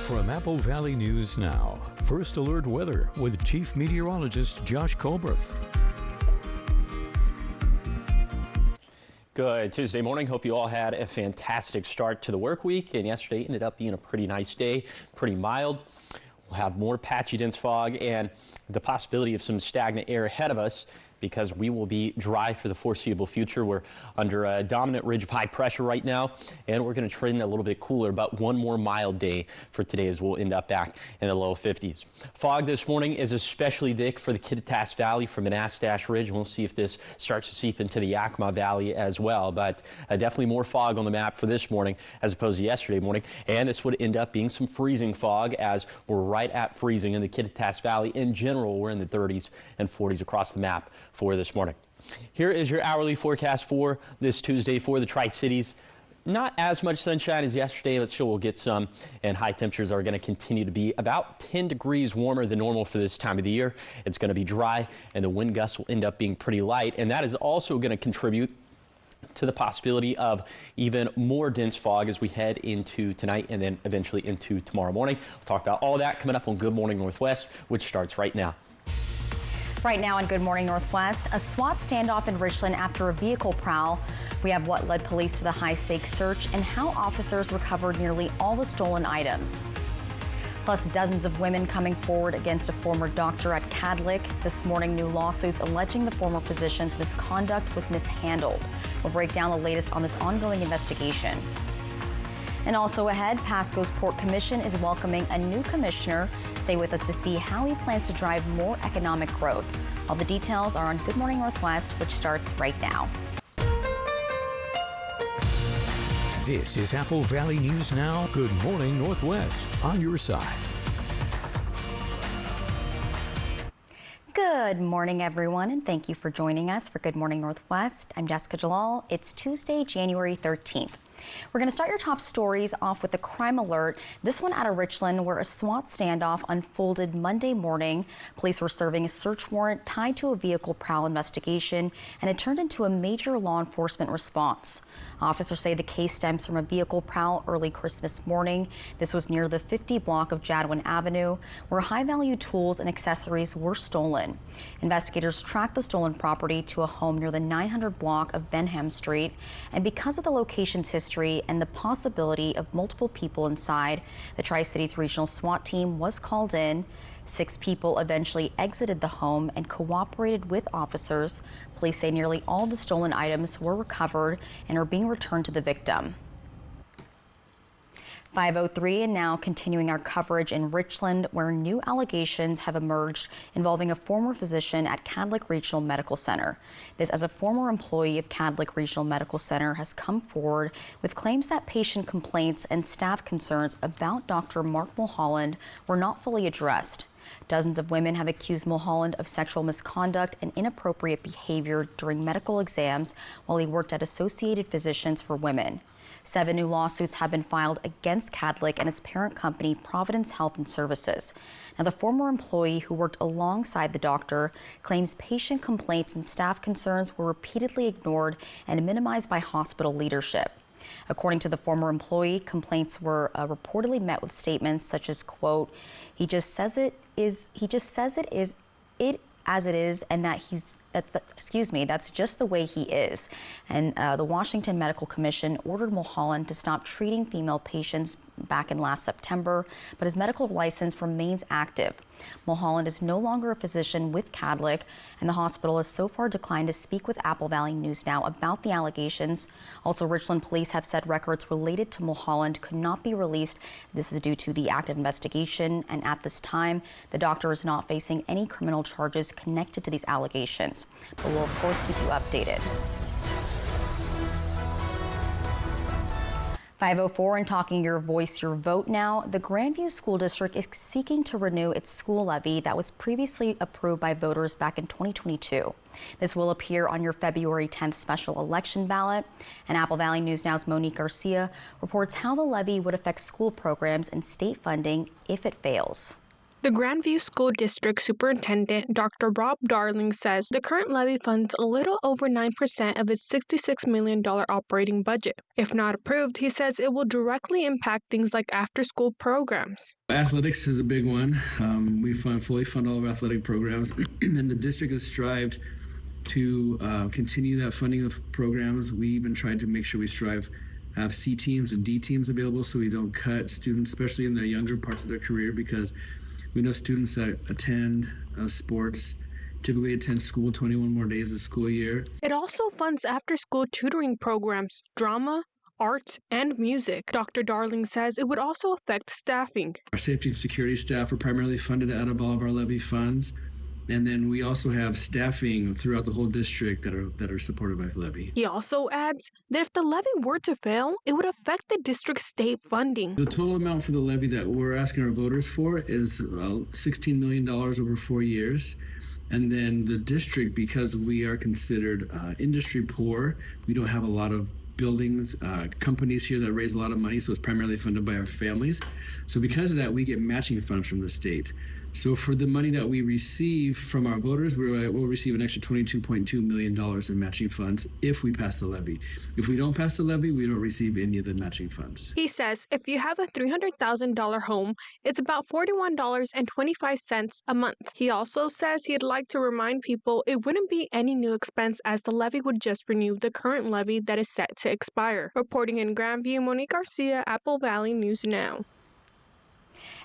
From Apple Valley News Now, First Alert Weather with Chief Meteorologist Josh Colbreth. Good Tuesday morning. Hope you all had a fantastic start to the work week, and yesterday ended up being a pretty nice day, pretty mild. We'll have more patchy dense fog and the possibility of some stagnant air ahead of us, because we will be dry for the foreseeable future. We're under a dominant ridge of high pressure right now, and we're going to trend a little bit cooler. About one more mild day for today as we'll end up back in the low 50s. Fog this morning is especially thick for the Kittitas Valley from Anastash Ridge. We'll see if this starts to seep into the Yakima Valley as well, but definitely more fog on the map for this morning as opposed to yesterday morning, and this would end up being some freezing fog as we're right at freezing in the Kittitas Valley. In general, we're in the 30s and 40s across the map for this morning. Here is your hourly forecast for this Tuesday for the Tri-Cities. Not as much sunshine as yesterday, but still we'll get some, and high temperatures are going to continue to be about 10 degrees warmer than normal for this time of the year. It's going to be dry, and the wind gusts will end up being pretty light, and that is also going to contribute to the possibility of even more dense fog as we head into tonight and then eventually into tomorrow morning. We'll talk about all that coming up on Good Morning Northwest, which starts right now. Right now on Good Morning Northwest, a SWAT standoff in Richland after a vehicle prowl. We have what led police to the high-stakes search and how officers recovered nearly all the stolen items. Plus, dozens of women coming forward against a former doctor at Cadlick. This morning, new lawsuits alleging the former physician's misconduct was mishandled. We'll break down the latest on this ongoing investigation. And also ahead, Pasco's Port Commission is welcoming a new commissioner. Stay with us to see how he plans to drive more economic growth. All the details are on Good Morning Northwest, which starts right now. This is Apple Valley News Now. Good Morning Northwest on your side. Good morning, everyone, and thank you for joining us for Good Morning Northwest. I'm Jessica Jalal. It's Tuesday, January 13th. We're going to start your top stories off with a crime alert. This one out of Richland, where a SWAT standoff unfolded Monday morning. Police were serving a search warrant tied to a vehicle prowl investigation, and it turned into a major law enforcement response. Officers say the case stems from a vehicle prowl early Christmas morning. This was near the 50 block of Jadwin Avenue, where high-value tools and accessories were stolen. Investigators tracked the stolen property to a home near the 900 block of Benham Street, and because of the location's history and the possibility of multiple people inside, the Tri-Cities Regional SWAT team was called in. 6 people eventually exited the home and cooperated with officers. Police say nearly all the stolen items were recovered and are being returned to the victim. 5:03, and now continuing our coverage in Richland, where new allegations have emerged involving a former physician at Cadlick Regional Medical Center. This, as a former employee of Cadlick Regional Medical Center, has come forward with claims that patient complaints and staff concerns about Dr. Mark Mulholland were not fully addressed. Dozens of women have accused Mulholland of sexual misconduct and inappropriate behavior during medical exams while he worked at Associated Physicians for Women. 7 new lawsuits have been filed against Cadlick and its parent company, Providence Health and Services. Now, the former employee who worked alongside the doctor claims patient complaints and staff concerns were repeatedly ignored and minimized by hospital leadership. According to the former employee, complaints were reportedly met with statements such as, quote, he just says it as it is, and that's just the way he is. And the Washington Medical Commission ordered Mulholland to stop treating female patients back in last September, but his medical license remains active. Mulholland is no longer a physician with Cadlick, and the hospital has so far declined to speak with Apple Valley News Now about the allegations. Also, Richland police have said records related to Mulholland could not be released. This is due to the active investigation, and at this time, the doctor is not facing any criminal charges connected to these allegations. But we'll, of course, keep you updated. 5:04, and talking your voice, your vote now. The Grandview School District is seeking to renew its school levy that was previously approved by voters back in 2022. This will appear on your February 10th special election ballot. And Apple Valley News Now's Monique Garcia reports how the levy would affect school programs and state funding if it fails. The Grandview School District Superintendent, Dr. Rob Darling, says the current levy funds a little over 9% of its $66 million operating budget. If not approved, he says it will directly impact things like after-school programs. Athletics is a big one. We fully fund all of our athletic programs, and the district has strived to continue that funding of programs. We even tried to make sure we have C teams and D teams available so we don't cut students, especially in their younger parts of their career, because we know students that attend sports typically attend school 21 more days a school year. It also funds after-school tutoring programs, drama, arts, and music. Dr. Darling says it would also affect staffing. Our safety and security staff are primarily funded out of all of our levy funds. And then we also have staffing throughout the whole district that are supported by levy. He also adds that if the levy were to fail, it would affect the district's state funding. The total amount for the levy that we're asking our voters for is $16 million over 4 years. And then the district, because we are considered industry poor, we don't have a lot of buildings, companies here that raise a lot of money, so it's primarily funded by our families. So because of that, we get matching funds from the state. So for the money that we receive from our voters, we'll receive an extra $22.2 million in matching funds if we pass the levy. If we don't pass the levy, we don't receive any of the matching funds. He says if you have a $300,000 home, it's about $41.25 a month. He also says he'd like to remind people it wouldn't be any new expense as the levy would just renew the current levy that is set to expire. Reporting in Grandview, Monique Garcia, Apple Valley News Now.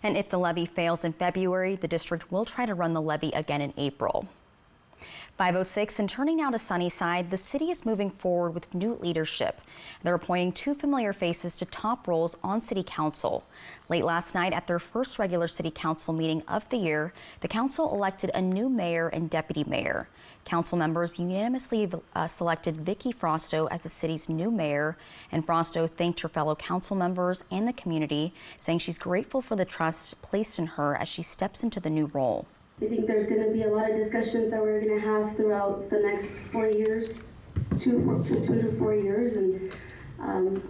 And if the levy fails in February, the district will try to run the levy again in April. 5:06, and turning now to Sunnyside, the city is moving forward with new leadership. They're appointing 2 familiar faces to top roles on city council. Late last night at their first regular city council meeting of the year, the council elected a new mayor and deputy mayor. Council members unanimously selected Vicky Frosto as the city's new mayor, and Frosto thanked her fellow council members and the community, saying she's grateful for the trust placed in her as she steps into the new role. I think there's going to be a lot of discussions that we're going to have throughout the next 4 years, 2 to 4 years, and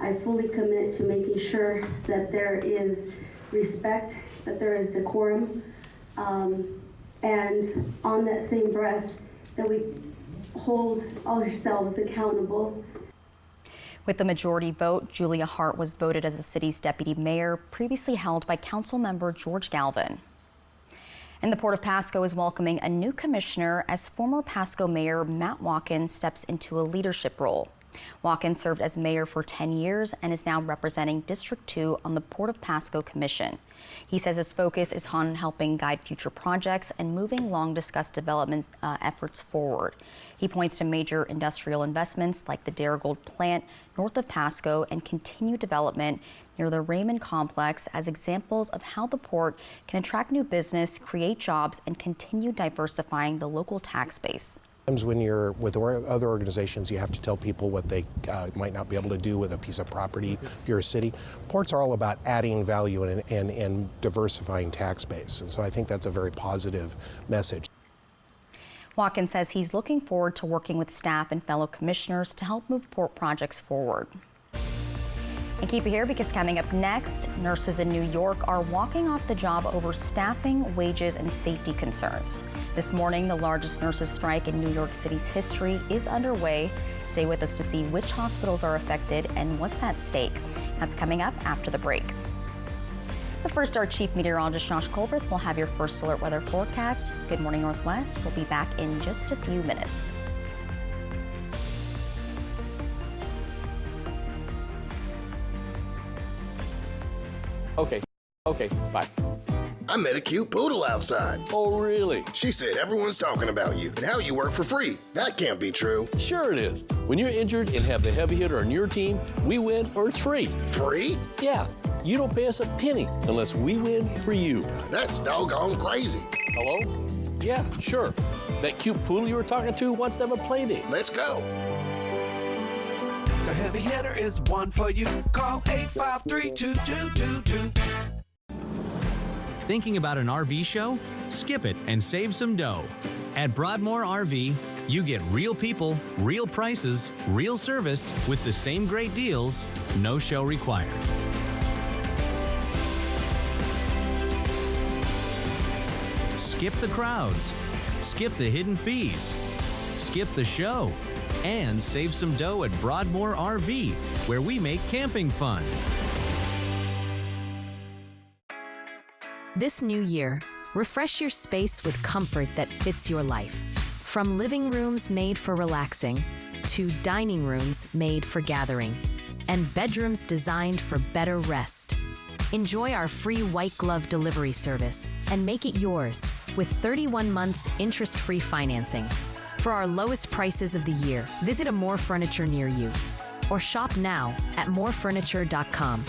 I fully commit to making sure that there is respect, that there is decorum, and on that same breath, that we hold ourselves accountable. With the majority vote, Julia Hart was voted as the city's deputy mayor, previously held by council member George Galvin. And the Port of Pasco is welcoming a new commissioner as former Pasco Mayor Matt Watkins steps into a leadership role. Watkins served as mayor for 10 years and is now representing District 2 on the Port of Pasco Commission. He says his focus is on helping guide future projects and moving long-discussed development efforts forward. He points to major industrial investments like the Darigold plant north of Pasco and continued development near the Raymond complex as examples of how the port can attract new business, create jobs, and continue diversifying the local tax base. When you're with other organizations, you have to tell people what they might not be able to do with a piece of property if you're a city. Ports are all about adding value and diversifying tax base. And so I think that's a very positive message. Watkins says he's looking forward to working with staff and fellow commissioners to help move port projects forward. And keep it here because coming up next, nurses in New York are walking off the job over staffing, wages, and safety concerns. This morning, the largest nurses strike in New York City's history is underway. Stay with us to see which hospitals are affected and what's at stake. That's coming up after the break. But first, our Chief Meteorologist Josh Colbert will have your first alert weather forecast. Good Morning Northwest. We'll be back in just a few minutes. Okay, bye. I met a cute poodle outside. Oh, really? She said everyone's talking about you and how you work for free. That can't be true. Sure it is. When you're injured and have the heavy hitter on your team, we win or it's free. Free? Yeah, you don't pay us a penny unless we win for you. That's doggone crazy. Hello? Yeah, sure. That cute poodle you were talking to wants to have a play date. Let's go. The heavy hitter is one for you. Call 853-2222. Thinking about an RV show? Skip it and save some dough. At Broadmoor RV, you get real people, real prices, real service with the same great deals, no show required. skip the crowds, skip the hidden fees, skip the show, and save some dough at Broadmoor RV, where we make camping fun. This new year, refresh your space with comfort that fits your life. From living rooms made for relaxing, to dining rooms made for gathering, and bedrooms designed for better rest. Enjoy our free white glove delivery service and make it yours with 31 months interest-free financing. For our lowest prices of the year, visit a More Furniture near you or shop now at morefurniture.com.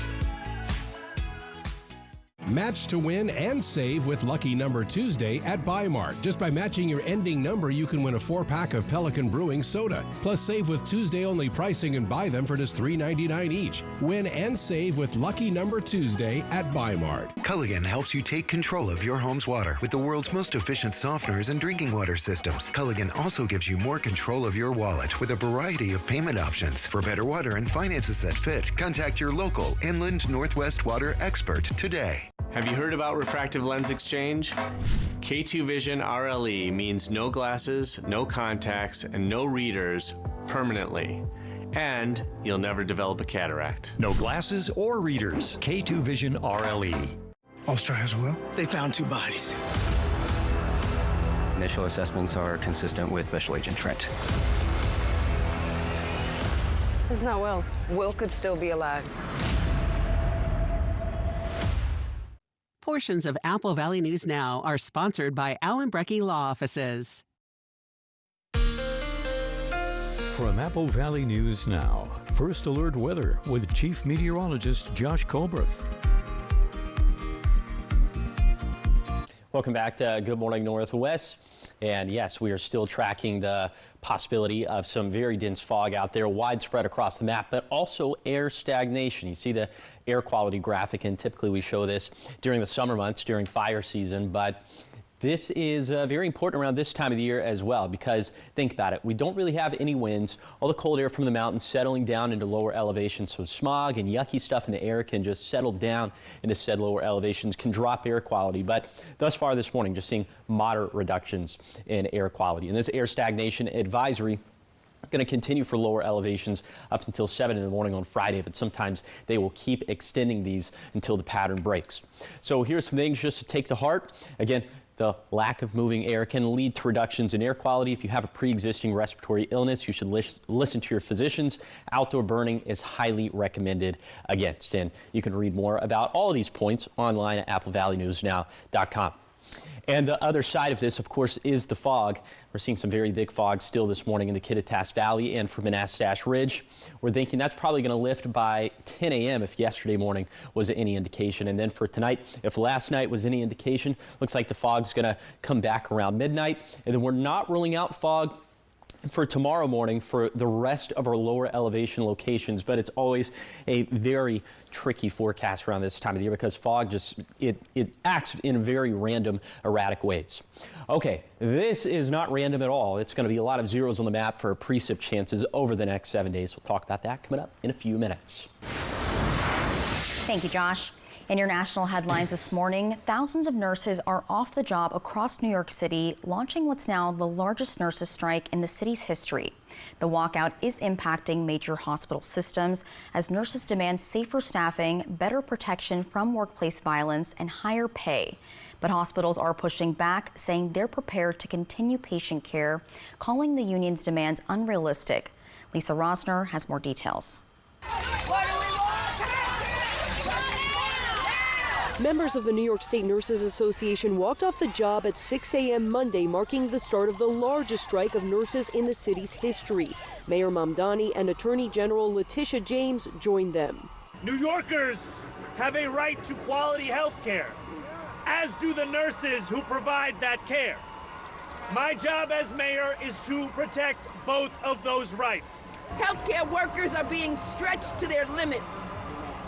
Match to win and save with Lucky Number Tuesday at Bi-Mart. Just by matching your ending number, you can win a 4-pack of Pelican Brewing soda. Plus, save with Tuesday-only pricing and buy them for just $3.99 each. Win and save with Lucky Number Tuesday at Bi-Mart. Culligan helps you take control of your home's water with the world's most efficient softeners and drinking water systems. Culligan also gives you more control of your wallet with a variety of payment options. For better water and finances that fit, contact your local Inland Northwest Water expert today. Have you heard about refractive lens exchange? K2 Vision RLE means no glasses, no contacts, and no readers permanently. And you'll never develop a cataract. No glasses or readers. K2 Vision RLE. Ulster as well? They found 2 bodies. Initial assessments are consistent with Special Agent Trent. It's not Wells. Will could still be alive. Portions of Apple Valley News Now are sponsored by Allen Brecky Law Offices. From Apple Valley News Now, First Alert Weather with Chief Meteorologist Josh Colbreth. Welcome back to Good Morning Northwest. And yes, we are still tracking the possibility of some very dense fog out there, widespread across the map, but also air stagnation. You see the air quality graphic, and typically we show this during the summer months, during fire season, but this is very important around this time of the year as well, because think about it, we don't really have any winds. All the cold air from the mountains settling down into lower elevations, so smog and yucky stuff in the air can just settle down into said lower elevations, can drop air quality. But thus far this morning, just seeing moderate reductions in air quality. And this air stagnation advisory going to continue for lower elevations up until 7 in the morning on Friday, but sometimes they will keep extending these until the pattern breaks. So here's some things just to take to heart. Again, the lack of moving air can lead to reductions in air quality. If you have a pre-existing respiratory illness, you should listen to your physicians. Outdoor burning is highly recommended against. And you can read more about all of these points online at applevalleyNewsNow.com. And the other side of this, of course, is the fog. We're seeing some very thick fog still this morning in the Kittitas Valley and for Manastash Ridge. We're thinking that's probably going to lift by 10 a.m. if yesterday morning was any indication. And then for tonight, if last night was any indication, looks like the fog's going to come back around midnight. And then we're not ruling out fog for tomorrow morning for the rest of our lower elevation locations, but it's always a very tricky forecast around this time of the year because fog just, it acts in very random, erratic ways. Okay, this is not random at all. It's going to be a lot of zeros on the map for precip chances over the next 7 days. We'll talk about that coming up in a few minutes. Thank you, Josh. In your national headlines this morning, thousands of nurses are off the job across New York City, launching what's now the largest nurses' strike in the city's history. The walkout is impacting major hospital systems as nurses demand safer staffing, better protection from workplace violence, and higher pay. But hospitals are pushing back, saying they're prepared to continue patient care, calling the union's demands unrealistic. Lisa Rosner has more details. Members of the New York State Nurses Association walked off the job at 6 a.m. Monday, marking the start of the largest strike of nurses in the city's history. Mayor Mamdani and Attorney General Letitia James joined them. New Yorkers have a right to quality health care, as do the nurses who provide that care. My job as mayor is to protect both of those rights. Healthcare workers are being stretched to their limits.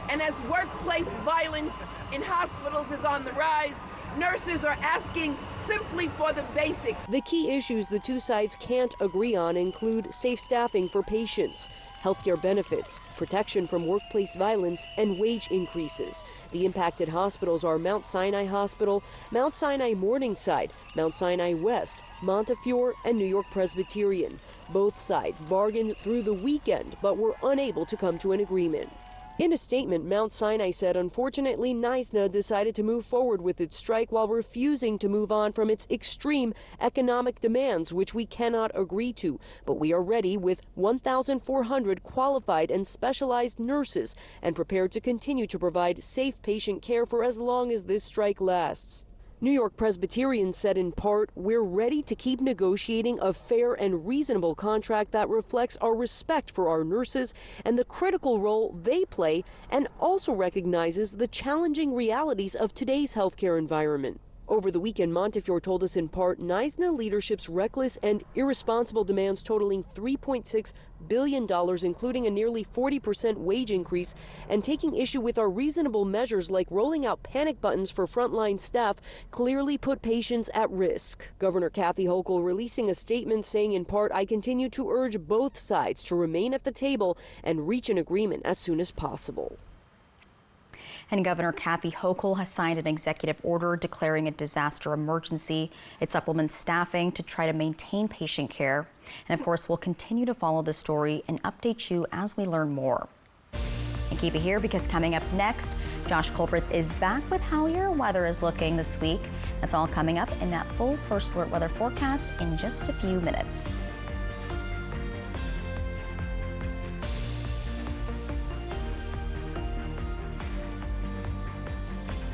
And as workplace violence in hospitals is on the rise, nurses are asking simply for the basics. The key issues the two sides can't agree on include safe staffing for patients, healthcare benefits, protection from workplace violence, and wage increases. The impacted hospitals are Mount Sinai Hospital, Mount Sinai Morningside, Mount Sinai West, Montefiore, and New York Presbyterian. Both sides bargained through the weekend, but were unable to come to an agreement. In a statement, Mount Sinai said, unfortunately, NYSNA decided to move forward with its strike while refusing to move on from its extreme economic demands, which we cannot agree to. But we are ready with 1,400 qualified and specialized nurses and prepared to continue to provide safe patient care for as long as this strike lasts. New York Presbyterian said in part, we're ready to keep negotiating a fair and reasonable contract that reflects our respect for our nurses and the critical role they play, and also recognizes the challenging realities of today's healthcare environment. Over the weekend, Montefiore told us in part, NYSNA leadership's reckless and irresponsible demands totaling $3.6 billion, including a nearly 40% wage increase, and taking issue with our reasonable measures like rolling out panic buttons for frontline staff, clearly put patients at risk. Governor Kathy Hochul releasing a statement saying in part, I continue to urge both sides to remain at the table and reach an agreement as soon as possible. And Governor Kathy Hochul has signed an executive order declaring a disaster emergency. It supplements staffing to try to maintain patient care. And of course, we'll continue to follow this story and update you as we learn more. And keep it here, because coming up next, Josh Colbreth is back with how your weather is looking this week. That's all coming up in that full First Alert weather forecast in just a few minutes.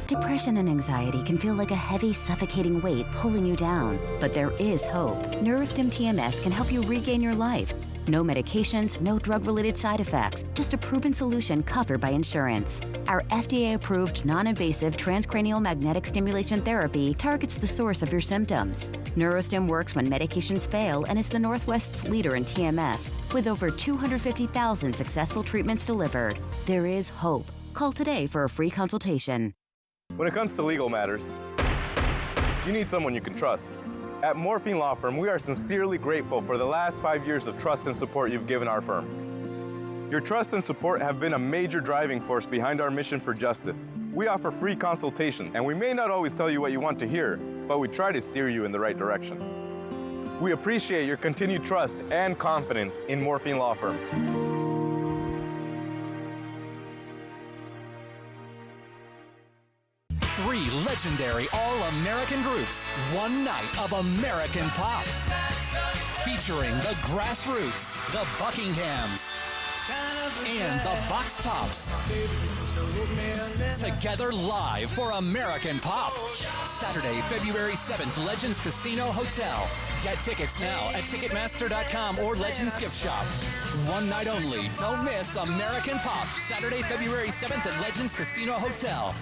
Depression and anxiety can feel like a heavy, suffocating weight pulling you down. But there is hope. Neurostim TMS can help you regain your life. No medications, no drug-related side effects, just a proven solution covered by insurance. Our FDA-approved, non-invasive transcranial magnetic stimulation therapy targets the source of your symptoms. Neurostim works when medications fail and is the Northwest's leader in TMS, with over 250,000 successful treatments delivered. There is hope. Call today for a free consultation. When it comes to legal matters, you need someone you can trust. At Morphine Law Firm, we are sincerely grateful for the last 5 years of trust and support you've given our firm. Your trust and support have been a major driving force behind our mission for justice. We offer free consultations, and we may not always tell you what you want to hear, but we try to steer you in the right direction. We appreciate your continued trust and confidence in Morphine Law Firm. Three legendary all-American groups, one night of American pop. Featuring the Grassroots, the Buckinghams, and the Box Tops. Together live for American Pop. Saturday, February 7th, Legends Casino Hotel. Get tickets now at Ticketmaster.com or Legends Gift Shop. One night only. Don't miss American Pop. Saturday, February 7th at Legends Casino Hotel.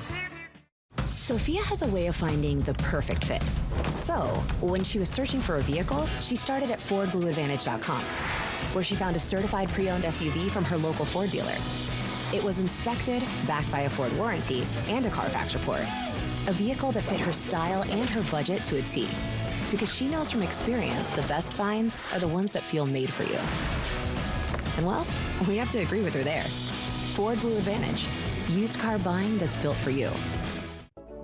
Sophia has a way of finding the perfect fit. So, when she was searching for a vehicle, she started at FordBlueAdvantage.com, where she found a certified pre-owned SUV from her local Ford dealer. It was inspected, backed by a Ford warranty, and a Carfax report. A vehicle that fit her style and her budget to a T. Because she knows from experience the best finds are the ones that feel made for you. And well, we have to agree with her there. Ford Blue Advantage. Used car buying that's built for you.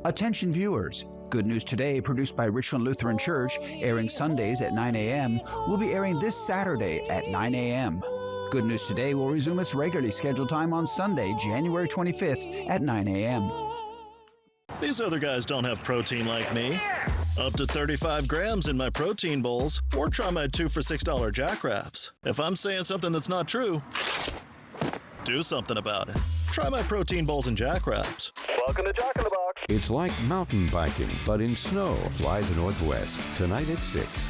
Attention viewers, Good News Today, produced by Richland Lutheran Church, airing Sundays at 9 a.m., will be airing this Saturday at 9 a.m. Good News Today will resume its regularly scheduled time on Sunday, January 25th at 9 a.m. These other guys don't have protein like me. Up to 35 grams in my protein bowls, or try my 2 for $6 Jack Wraps. If I'm saying something that's not true, do something about it. Try my protein bowls and Jack Wraps. Welcome to Jack in the Box. It's like mountain biking, but in snow. Fly the Northwest, tonight at 6.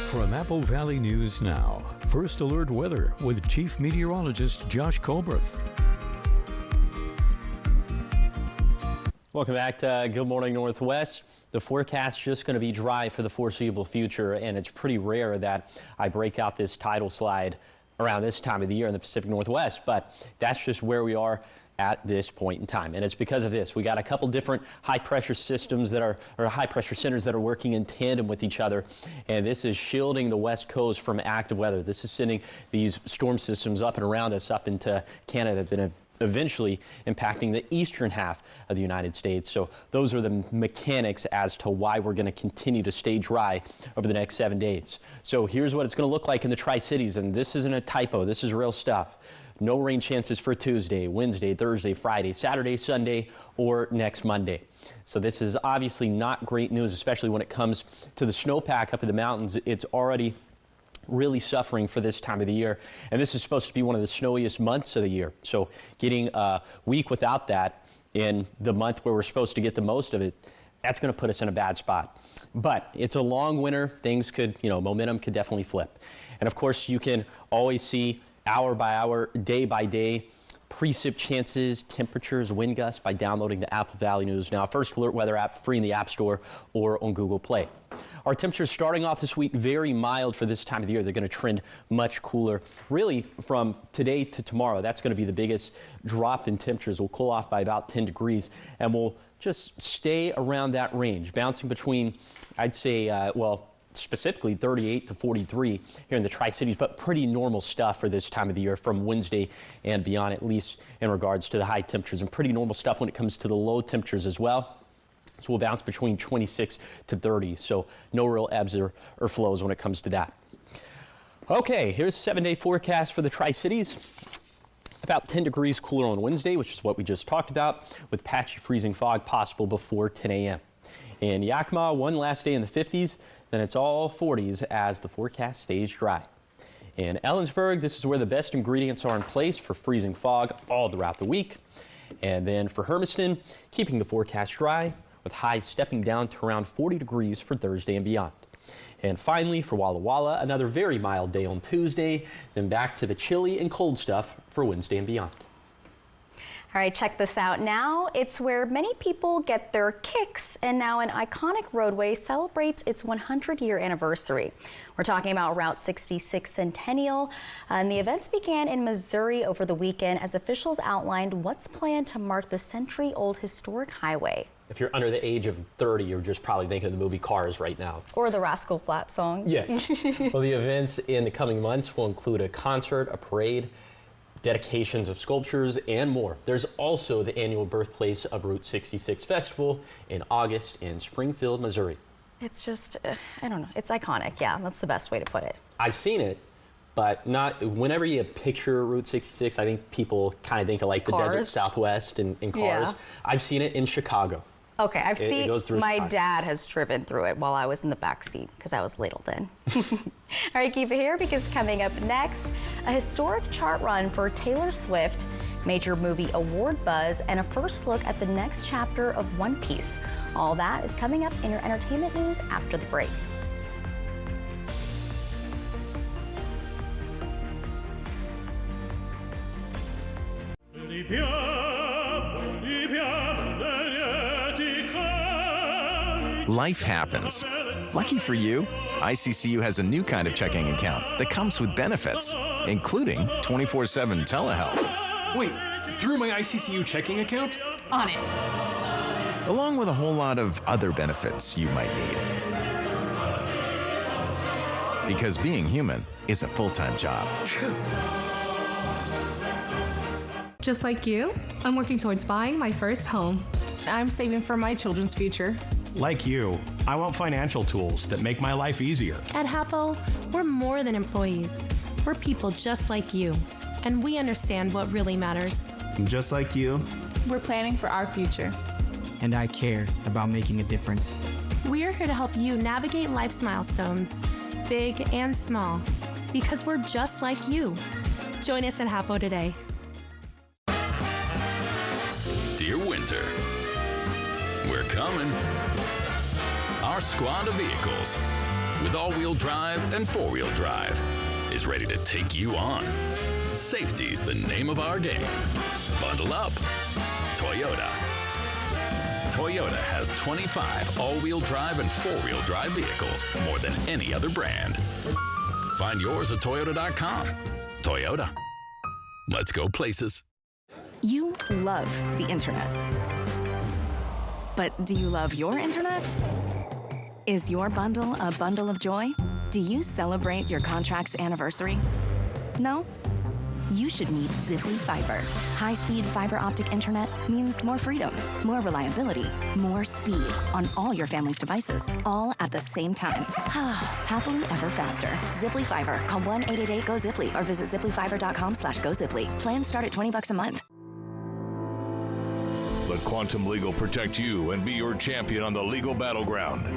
From Apple Valley News Now, First Alert Weather with Chief Meteorologist Josh Colbreth. Welcome back to Good Morning Northwest. The forecast is just going to be dry for the foreseeable future, and it's pretty rare that I break out this tidal slide around this time of the year in the Pacific Northwest, but that's just where we are at this point in time. And it's because of this. We got a couple different high pressure systems or high pressure centers that are working in tandem with each other. And this is shielding the West Coast from active weather. This is sending these storm systems up and around us up into Canada and eventually impacting the eastern half of the United States. So those are the mechanics as to why we're going to continue to stay dry over the next 7 days. So here's what it's going to look like in the Tri-Cities. And this isn't a typo. This is real stuff. No rain chances for Tuesday, Wednesday, Thursday, Friday, Saturday, Sunday, or next Monday. So this is obviously not great news, especially when it comes to the snowpack up in the mountains. It's already really suffering for this time of the year. And this is supposed to be one of the snowiest months of the year. So getting a week without that in the month where we're supposed to get the most of it, that's going to put us in a bad spot. But it's a long winter. Things could, momentum could definitely flip. And of course, you can always see hour by hour, day by day, precip chances, temperatures, wind gusts by downloading the Apple Valley News Now First Alert Weather app free in the App Store or on Google Play. Our temperatures starting off this week very mild for this time of the year. They're going to trend much cooler. Really, from today to tomorrow, that's going to be the biggest drop in temperatures. We'll cool off by about 10 degrees, and we'll just stay around that range, bouncing between, I'd say, specifically 38 to 43 here in the Tri-Cities, but pretty normal stuff for this time of the year from Wednesday and beyond, at least in regards to the high temperatures, and pretty normal stuff when it comes to the low temperatures as well. So we'll bounce between 26 to 30, so no real ebbs or flows when it comes to that. Okay, here's a 7-day forecast for the Tri-Cities. About 10 degrees cooler on Wednesday, which is what we just talked about, with patchy freezing fog possible before 10 a.m. In Yakima, one last day in the 50s, then it's all 40s as the forecast stays dry. In Ellensburg, this is where the best ingredients are in place for freezing fog all throughout the week. And then for Hermiston, keeping the forecast dry with highs stepping down to around 40 degrees for Thursday and beyond. And finally, for Walla Walla, another very mild day on Tuesday, then back to the chilly and cold stuff for Wednesday and beyond. All right, check this out now. It's where many people get their kicks, and now an iconic roadway celebrates its 100-year anniversary. We're talking about Route 66 Centennial, and the events began in Missouri over the weekend as officials outlined what's planned to mark the century-old historic highway. If you're under the age of 30, you're just probably thinking of the movie Cars right now. Or the Rascal Flatts song. Yes. Well, the events in the coming months will include a concert, a parade, dedications of sculptures, and more. There's also the annual birthplace of Route 66 Festival in August in Springfield, Missouri. It's just, I don't know, it's iconic. Yeah, that's the best way to put it. I've seen it, but not, whenever you picture Route 66, I think people kind of think of like the desert Southwest and Cars. Yeah. I've seen it in Chicago. Okay, I've seen, my Chicago. dad has driven through it while I was in the back seat because I was little then. All right, keep it here because coming up next, a historic chart run for Taylor Swift, major movie award buzz, and a first look at the next chapter of One Piece. All that is coming up in your entertainment news after the break. Life happens. Lucky for you, ICCU has a new kind of checking account that comes with benefits, including 24/7 telehealth. Wait, through my ICCU checking account? On it. Along with a whole lot of other benefits you might need. Because being human is a full-time job. Just like you, I'm working towards buying my first home. I'm saving for my children's future. Like you, I want financial tools that make my life easier. At Hapo, we're more than employees. We're people just like you, and we understand what really matters. Just like you, we're planning for our future. And I care about making a difference. We're here to help you navigate life's milestones, big and small, because we're just like you. Join us at Hapo today. Dear Winter, we're coming. Our squad of vehicles, with all-wheel drive and four-wheel drive, is ready to take you on. Safety's the name of our game. Bundle up. Toyota. Toyota has 25 all-wheel drive and four-wheel drive vehicles, more than any other brand. Find yours at Toyota.com. Toyota. Let's go places. You love the internet. But do you love your internet? Is your bundle a bundle of joy? Do you celebrate your contract's anniversary? No? You should meet Ziply Fiber. High-speed fiber optic internet means more freedom, more reliability, more speed on all your family's devices, all at the same time. Happily ever faster. Ziply Fiber. Call 1-888-GO-ZIPLY or visit ziplyfiber.com/GoZiply. Plans start at $20 a month. Let Quantum Legal protect you and be your champion on the legal battleground.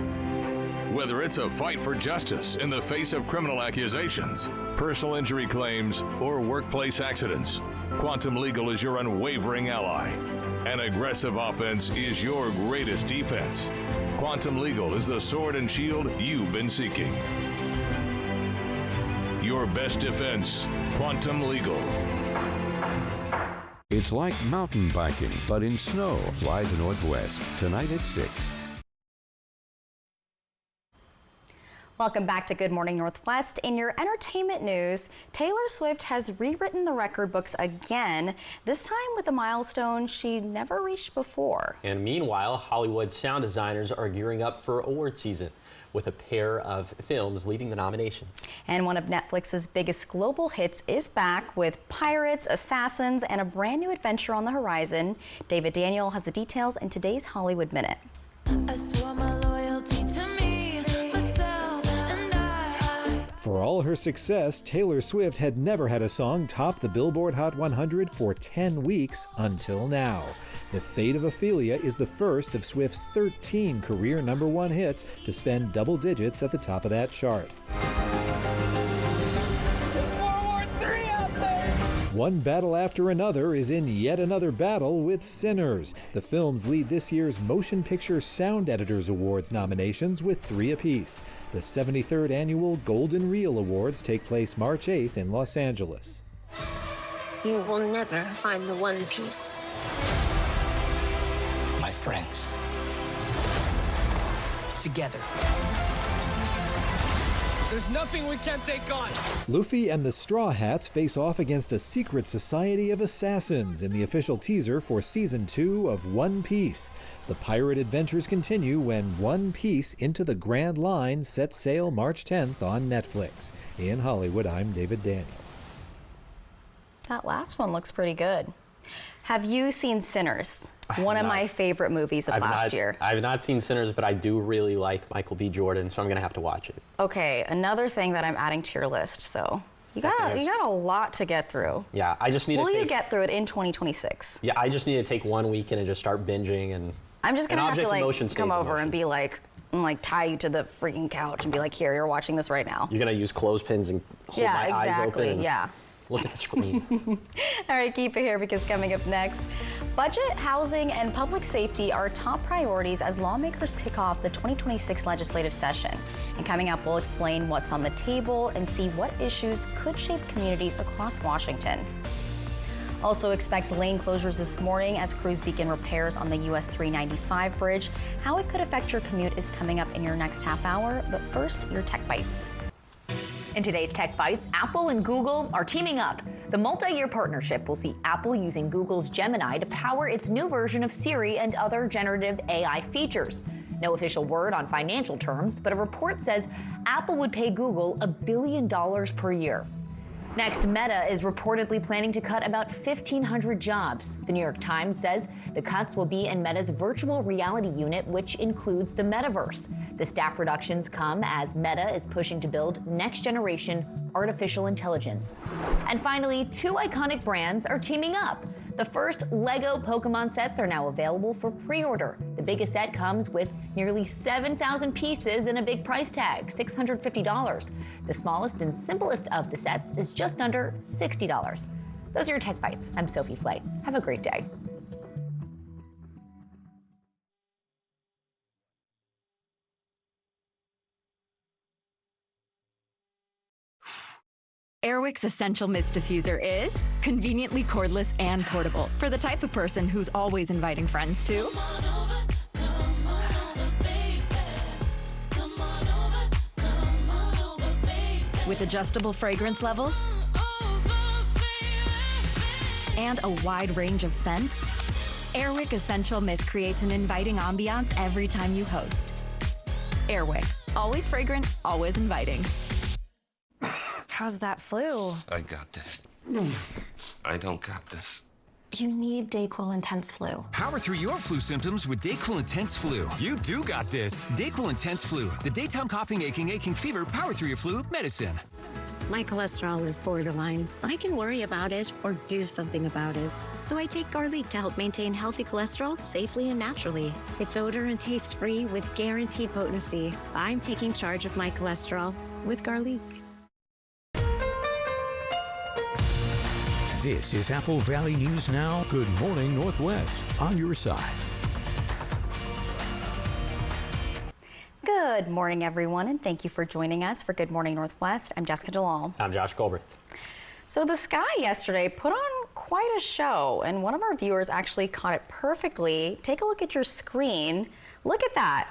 Whether it's a fight for justice in the face of criminal accusations, personal injury claims, or workplace accidents, Quantum Legal is your unwavering ally. An aggressive offense is your greatest defense. Quantum Legal is the sword and shield you've been seeking. Your best defense, Quantum Legal. It's like mountain biking, but in snow. Fly the Northwest, tonight at 6. Welcome back to Good Morning Northwest. In your entertainment news, Taylor Swift has rewritten the record books again, this time with a milestone she never reached before. And meanwhile, Hollywood sound designers are gearing up for award season, with a pair of films leading the nominations. And one of Netflix's biggest global hits is back with pirates, assassins, and a brand new adventure on the horizon. David Daniel has the details in today's Hollywood Minute. I swore my loyalty to me, myself, and I. For all her success, Taylor Swift had never had a song top the Billboard Hot 100 for 10 weeks until now. The Fate of Ophelia is the first of Swift's 13 career #1 hits to spend double digits at the top of that chart. One battle after another is in yet another battle with Sinners. The films lead this year's Motion Picture Sound Editors Awards nominations with 3 apiece. The 73rd Annual Golden Reel Awards take place March 8th in Los Angeles. You will never find the one piece. My friends. Together. There's nothing we can't take on. Luffy and the Straw Hats face off against a secret society of assassins in the official teaser for Season 2 of One Piece. The pirate adventures continue when One Piece Into the Grand Line sets sail March 10th on Netflix. In Hollywood, I'm David Daniel. That last one looks pretty good. Have you seen Sinners? One of my favorite movies of last year. I've not seen Sinners, but I do really like Michael B. Jordan, so I'm gonna have to watch it. Okay, another thing that I'm adding to your list. So you got a lot to get through. Yeah, I just need to you get through it in 2026? Yeah, I just need to take 1 weekend and just start binging, and I'm just gonna have to like come over and be like tie you to the freaking couch and be like, here, you're watching this right now. You're gonna use clothespins and hold my eyes open. And look at the screen. All right, keep it here because coming up next, budget, housing, and public safety are top priorities as lawmakers kick off the 2026 legislative session. And coming up, we'll explain what's on the table and see what issues could shape communities across Washington. Also expect lane closures this morning as crews begin repairs on the US 395 bridge. How it could affect your commute is coming up in your next half hour, but first, your Tech Bites. In today's Tech Bites, Apple and Google are teaming up. The multi-year partnership will see Apple using Google's Gemini to power its new version of Siri and other generative AI features. No official word on financial terms, but a report says Apple would pay Google $1 billion per year. Next, Meta is reportedly planning to cut about 1,500 jobs. The New York Times says the cuts will be in Meta's virtual reality unit, which includes the metaverse. The staff reductions come as Meta is pushing to build next-generation artificial intelligence. And finally, 2 iconic brands are teaming up. The first Lego Pokemon sets are now available for pre-order. The biggest set comes with nearly 7,000 pieces and a big price tag, $650. The smallest and simplest of the sets is just under $60. Those are your Tech Bites. I'm Sophie Flay. Have a great day. Airwick's Essential Mist Diffuser is conveniently cordless and portable for the type of person who's always inviting friends to. With adjustable fragrance levels and a wide range of scents, Airwick Essential Mist creates an inviting ambiance every time you host. Airwick, always fragrant, always inviting. How's that flu? I got this. I don't got this. You need Dayquil Intense Flu. Power through your flu symptoms with Dayquil Intense Flu. You do got this. Dayquil Intense Flu. The daytime coughing, aching fever, power through your flu medicine. My cholesterol is borderline. I can worry about it or do something about it. So I take garlic to help maintain healthy cholesterol safely and naturally. It's odor and taste free with guaranteed potency. I'm taking charge of my cholesterol with garlic. This is Apple Valley News Now. Good morning, Northwest, on your side. Good morning, everyone, and thank you for joining us for Good Morning Northwest. I'm Jessica Jalal. I'm Josh Goldberg. So the sky yesterday put on quite a show, and one of our viewers actually caught it perfectly. Take a look at your screen. Look at that.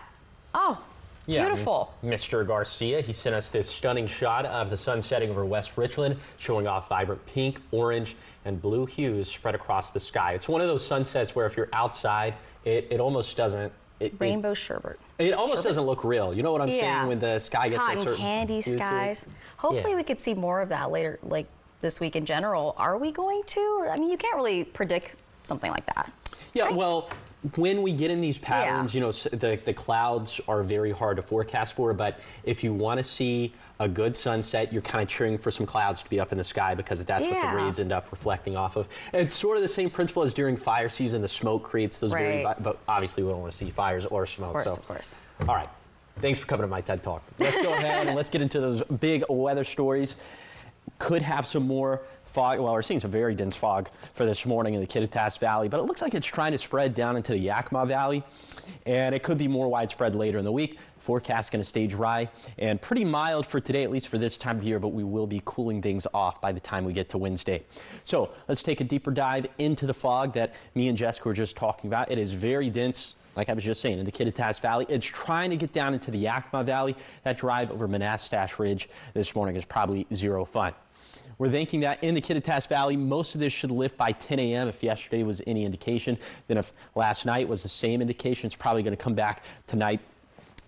Oh, yeah, beautiful. Mr. Garcia, he sent us this stunning shot of the sun setting over West Richland, showing off vibrant pink, orange, and blue hues spread across the sky. It's one of those sunsets where if you're outside, it almost doesn't. Rainbow sherbet. It almost doesn't look real. You know what I'm saying? When the sky gets cotton a certain candy skies. Hopefully we could see more of that later, like this week in general. Are we going to? I mean, you can't really predict something like that. Yeah, well, when we get in these patterns, you know, the clouds are very hard to forecast for, but if you want to see a good sunset, you're kind of cheering for some clouds to be up in the sky because that's what the rays end up reflecting off of. And it's sort of the same principle as during fire season. The smoke creates those but obviously we don't want to see fires or smoke. Of course. All right. Thanks for coming to my TED Talk. Let's go ahead and let's get into those big weather stories. Could have some more fog. Well, we're seeing some very dense fog for this morning in the Kittitas Valley, but it looks like it's trying to spread down into the Yakima Valley, and it could be more widespread later in the week. Forecast going to stay dry and pretty mild for today, at least for this time of the year, but we will be cooling things off by the time we get to Wednesday. So let's take a deeper dive into the fog that me and Jessica were just talking about. It is very dense. Like I was just saying, in the Kittitas Valley, it's trying to get down into the Yakima Valley. That drive over Manastash Ridge this morning is probably zero fun. We're thinking that in the Kittitas Valley, most of this should lift by 10 a.m. if yesterday was any indication. Then if last night was the same indication, it's probably going to come back tonight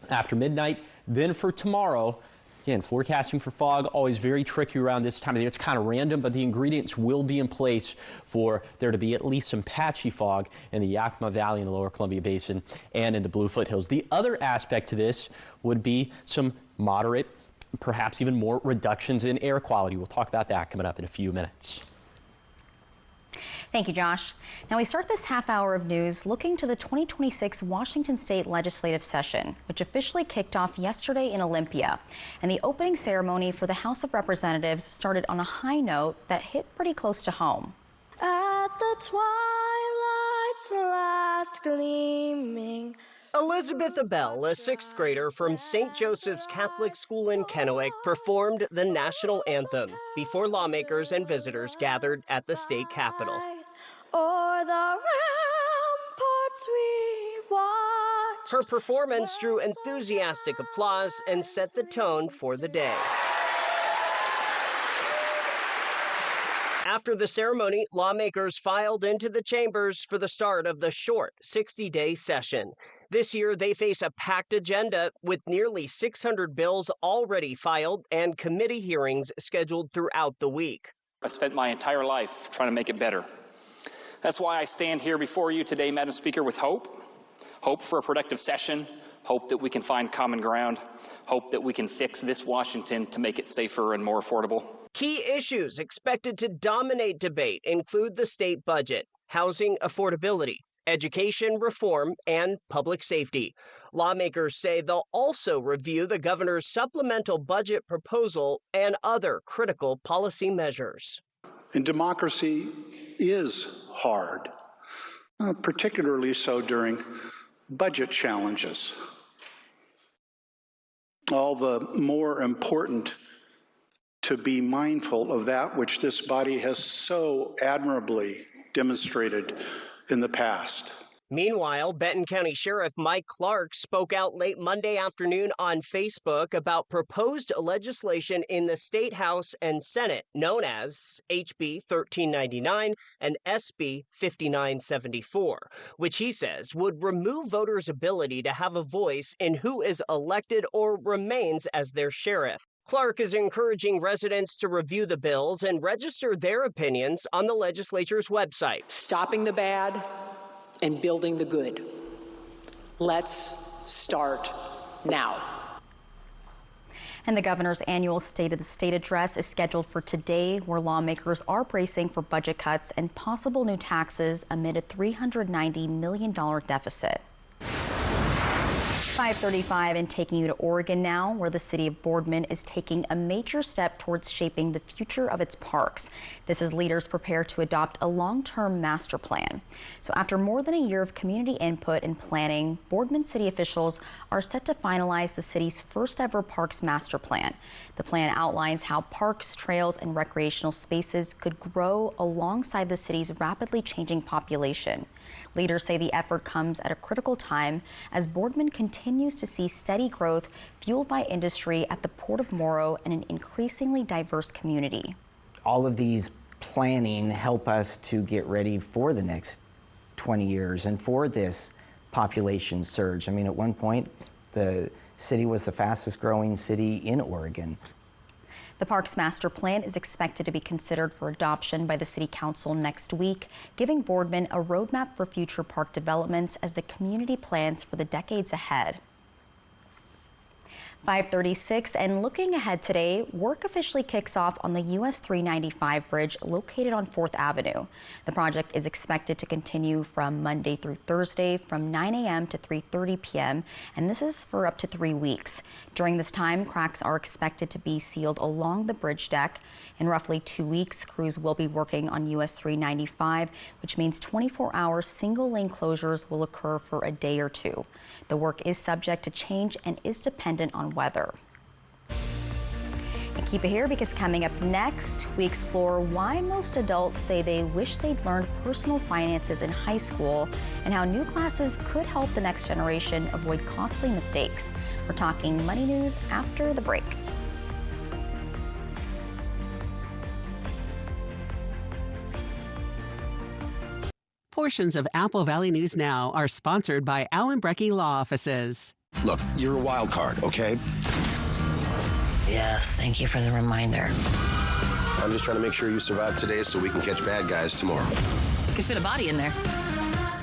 after midnight. Then for tomorrow, again, forecasting for fog, always very tricky around this time of the year. It's kind of random, but the ingredients will be in place for there to be at least some patchy fog in the Yakima Valley and the Lower Columbia Basin and in the Blue Foothills. The other aspect to this would be some moderate, perhaps even more reductions in air quality. We'll talk about that coming up in a few minutes. Thank you, Josh. Now we start this half hour of news looking to the 2026 Washington State Legislative Session, which officially kicked off yesterday in Olympia. And the opening ceremony for the House of Representatives started on a high note that hit pretty close to home. At the twilight's last gleaming. Elizabeth Abell, a sixth grader from St. Joseph's Catholic School in Kennewick, performed the national anthem before lawmakers and visitors gathered at the state capitol. O'er the ramparts we watch. Her performance drew enthusiastic applause and set the tone for the day. After the ceremony, lawmakers filed into the chambers for the start of the short 60-day session. This year, they face a packed agenda with nearly 600 bills already filed and committee hearings scheduled throughout the week. I've spent my entire life trying to make it better. That's why I stand here before you today, Madam Speaker, with hope. Hope for a productive session, hope that we can find common ground, hope that we can fix this Washington to make it safer and more affordable. Key issues expected to dominate debate include the state budget, housing affordability, education reform, and public safety. Lawmakers say they'll also review the governor's supplemental budget proposal and other critical policy measures. And democracy is hard, particularly so during budget challenges. All the more important to be mindful of that which this body has so admirably demonstrated in the past. Meanwhile, Benton County Sheriff Mike Clark spoke out late Monday afternoon on Facebook about proposed legislation in the State House and Senate known as HB 1399 and SB 5974, which he says would remove voters' ability to have a voice in who is elected or remains as their sheriff. Clark is encouraging residents to review the bills and register their opinions on the legislature's website. Stopping the bad and building the good. Let's start now. And the governor's annual State of the State address is scheduled for today, where lawmakers are bracing for budget cuts and possible new taxes amid a $390 million deficit. 5:35 and taking you to Oregon now, where the city of Boardman is taking a major step towards shaping the future of its parks. This as leaders prepare to adopt a long-term master plan. So after more than a year of community input and planning, Boardman city officials are set to finalize the city's first ever parks master plan. The plan outlines how parks, trails, and recreational spaces could grow alongside the city's rapidly changing population. Leaders say the effort comes at a critical time as Boardman continues to see steady growth fueled by industry at the Port of Morrow and an increasingly diverse community. All of these planning help us to get ready for the next 20 years and for this population surge. I mean, at one point, the city was the fastest growing city in Oregon. The Parks Master Plan is expected to be considered for adoption by the City Council next week, giving Boardman a roadmap for future park developments as the community plans for the decades ahead. 5:36 and looking ahead today, work officially kicks off on the US 395 bridge located on 4th Avenue. The project is expected to continue from Monday through Thursday from 9 a.m. to 3:30 p.m. and this is for up to 3 weeks. During this time, cracks are expected to be sealed along the bridge deck. In roughly 2 weeks, crews will be working on US 395, which means 24-hour single-lane closures will occur for a day or two. The work is subject to change and is dependent on weather. And keep it here because coming up next, we explore why most adults say they wish they'd learned personal finances in high school and how new classes could help the next generation avoid costly mistakes. We're talking money news after the break. Portions of Apple Valley News Now are sponsored by Allen Brecky Law Offices. Look, you're a wild card, okay? Yes, thank you for the reminder. I'm just trying to make sure you survive today so we can catch bad guys tomorrow. Could fit a body in there.